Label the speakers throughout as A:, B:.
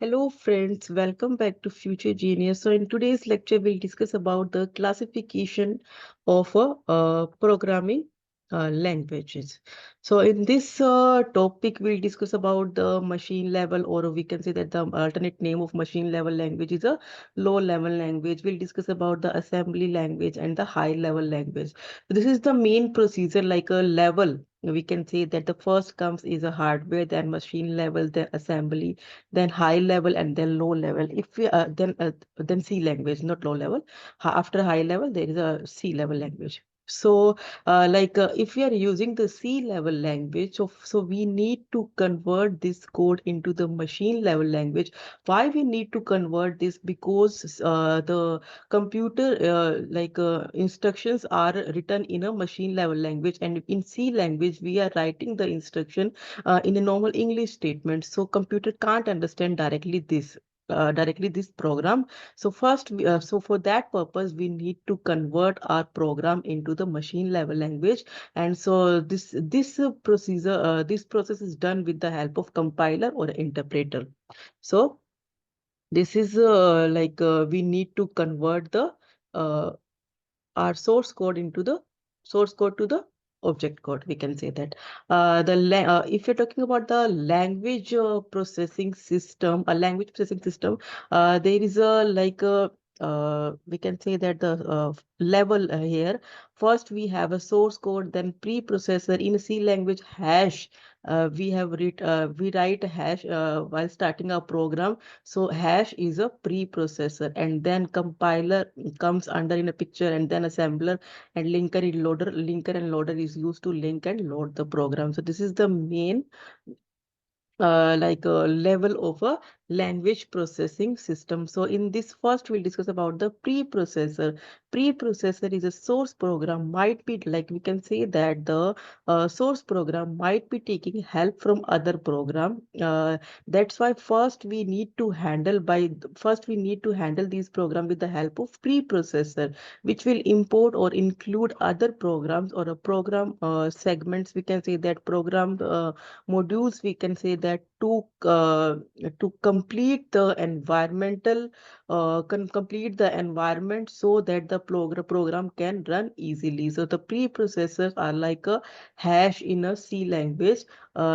A: Hello friends, welcome back to Future Genius. So in today's lecture, we'll discuss about the classification of programming languages. So in this topic, we'll discuss about the machine level, or we can say that the alternate name of machine level language is a low level language. We'll discuss about the assembly language and the high level language. This is the main procedure like a level. We can say that the first comes is a hardware, then machine level, then assembly, then high level, and then low level. If we then C language, not low level. After high level, there is a C level language. So, if we are using the C level language, so we need to convert this code into the machine level language. Why we need to convert this? Because the computer instructions are written in a machine level language, and in C language we are writing the instruction in a normal English statement. So computer can't understand directly this program. So so for that purpose, we need to convert our program into the machine level language. And so this process is done with the help of compiler or interpreter. So this is we need to convert the uh, our source code into the source code to the object code. We can say that if you're talking about the language processing system, a language processing system, there is a we can say that the level here. First, we have a source code, then preprocessor. In C language, hash. We write a hash while starting our program. So hash is a preprocessor, and then compiler comes under in a picture, and then assembler and linker and loader is used to link and load the program. So this is the main level of a language processing system. So in this first, we'll discuss about the preprocessor. Preprocessor is a source program, might be like we can say that the source program might be taking help from other program. That's why first we need to handle these program with the help of preprocessor, which will import or include other programs or a program segments. We can say that program modules. We can say that to complete the complete the environment so that the program can run easily. So the preprocessors are like a hash in a C language,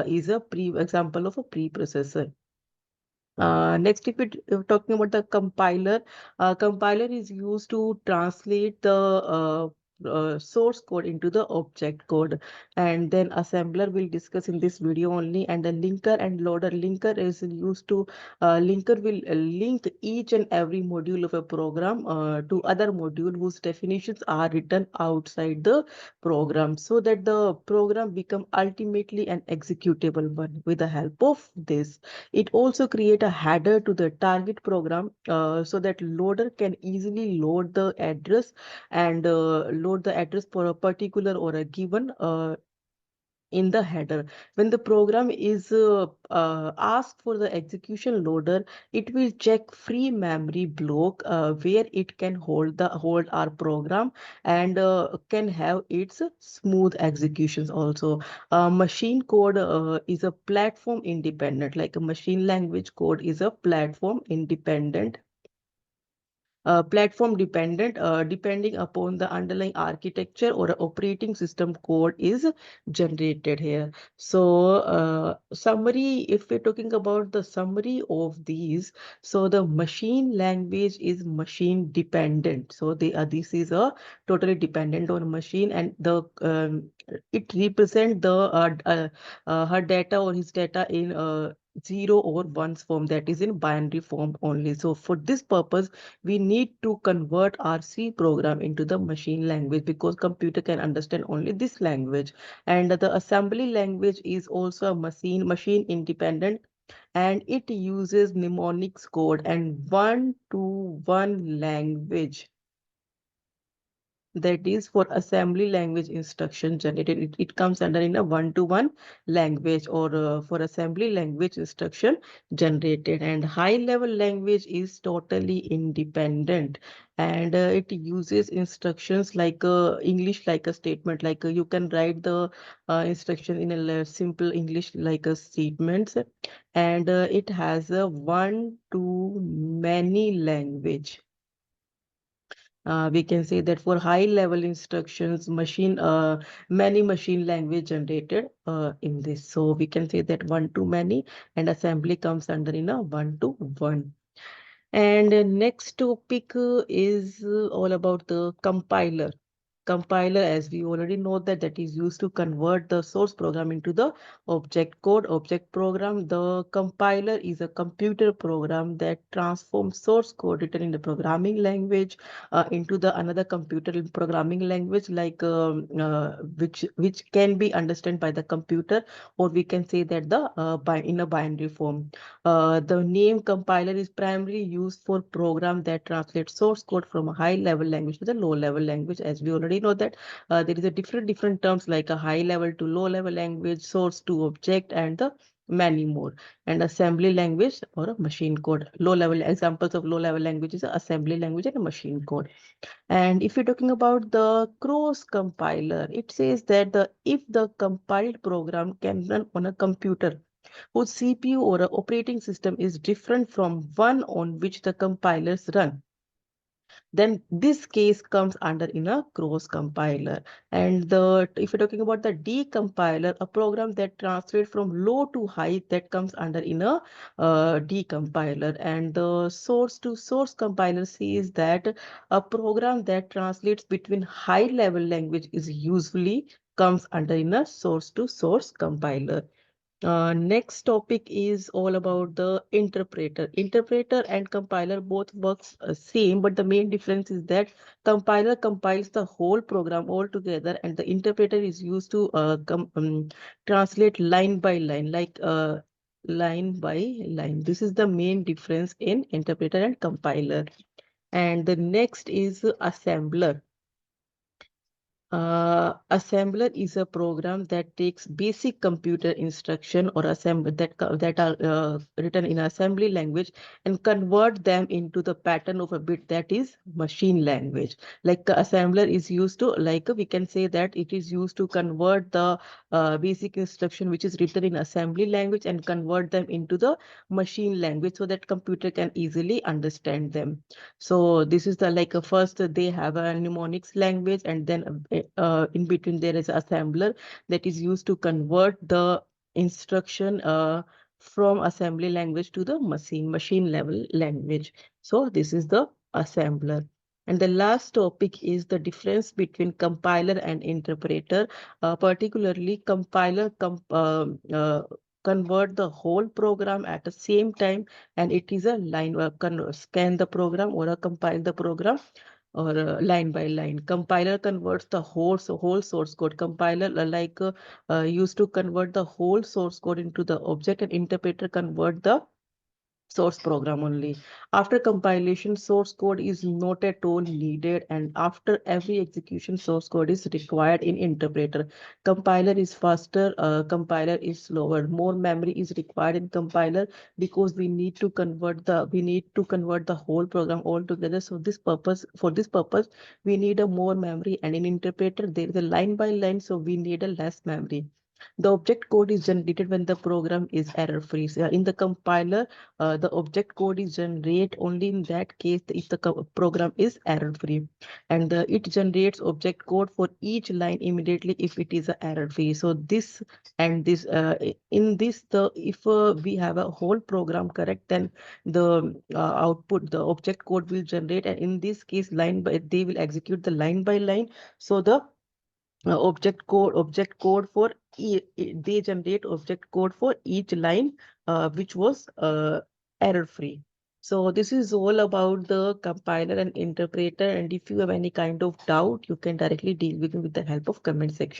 A: is a pre example of a preprocessor. Next, if talking about the compiler, compiler is used to translate the source code into the object code, and then assembler will discuss in this video only. And the linker and loader, linker is used to linker will link each and every module of a program to other module whose definitions are written outside the program, so that the program become ultimately an executable one with the help of this. It also create a header to the target program so that loader can easily load the address and load the address for a particular or a given in the header. When the program is asked for the execution loader, it will check free memory block where it can hold our program and can have its smooth executions also. Machine code is a platform independent, like a machine language code is a platform dependent, depending upon the underlying architecture or operating system code is generated here. So summary, if we're talking about the summary of these, so the machine language is machine dependent. So this is a totally dependent on machine, and the it represent the her data or his data in zero or ones form, that is in binary form only. So for this purpose, we need to convert our C program into the machine language, because computer can understand only this language. And the assembly language is also a machine independent, and it uses mnemonics code and one-to-one language. that is for assembly language instruction generated. It comes under in a one-to-one language, or for assembly language instruction generated. And high level language is totally independent, and it uses instructions like English like a statement, like you can write the instruction in a simple English like a statements, and it has a one to many language. We can say that for high level instructions, many machine language generated in this. So we can say that one to many, and assembly comes under in a one to one. And next topic is all about the compiler. Compiler, as we already know, that is used to convert the source program into the object code. Object program. The compiler is a computer program that transforms source code written in the programming language into the another computer programming language, like which can be understood by the computer, or we can say that the in a binary form. The name compiler is primarily used for program that translate source code from a high level language to the low level language. As we already know that there is a different terms like a high level to low level language, source to object, and the many more. And assembly language or a machine code. Low level examples of low level language is a assembly language and a machine code. And if you're talking about the cross compiler, it says that if the compiled program can run on a computer whose CPU or a operating system is different from one on which the compilers run, then this case comes under in a cross compiler. And if you're talking about the decompiler, a program that translates from low to high, that comes under in a decompiler. And the source to source compiler says that a program that translates between high level language is usually comes under in a source to source compiler. Next topic is all about the interpreter. Interpreter and compiler both works same, but the main difference is that compiler compiles the whole program all together, and the interpreter is used to translate line by line, like line by line. This is the main difference in interpreter and compiler. And the next is assembler. Assembler is a program that takes basic computer instruction or that are written in assembly language and convert them into the pattern of a bit that is machine language. Like the assembler is used to, like we can say that it is used to convert the basic instruction which is written in assembly language and convert them into the machine language so that computer can easily understand them. So this is the like first they have a mnemonics language, and then in between there is assembler that is used to convert the instruction from assembly language to the machine level language. So this is the assembler. And the last topic is the difference between compiler and interpreter. Particularly, compiler convert the whole program at the same time, and it is a line scan the program or compile the program or line by line. Compiler converts the whole source code. Compiler used to convert the whole source code into the object, and interpreter convert the source program only. After compilation, source code is not at all needed, and after every execution, source code is required in interpreter. Compiler is faster, compiler is slower. More memory is required in compiler because we need to convert the whole program altogether. So for this purpose, we need a more memory, and in interpreter there is a line by line, so we need a less memory. The object code is generated when the program is error free. So in the compiler, the object code is generated only in that case if the program is error free, and it generates object code for each line immediately if it is error free. So this and this in this the if we have a whole program correct, then the output the object code will generate, and in this case line by they will execute the line by line. So the object code for they generate object code for each line which was error free. So this is all about the compiler and interpreter, and if you have any kind of doubt, you can directly deal with me with the help of comment section.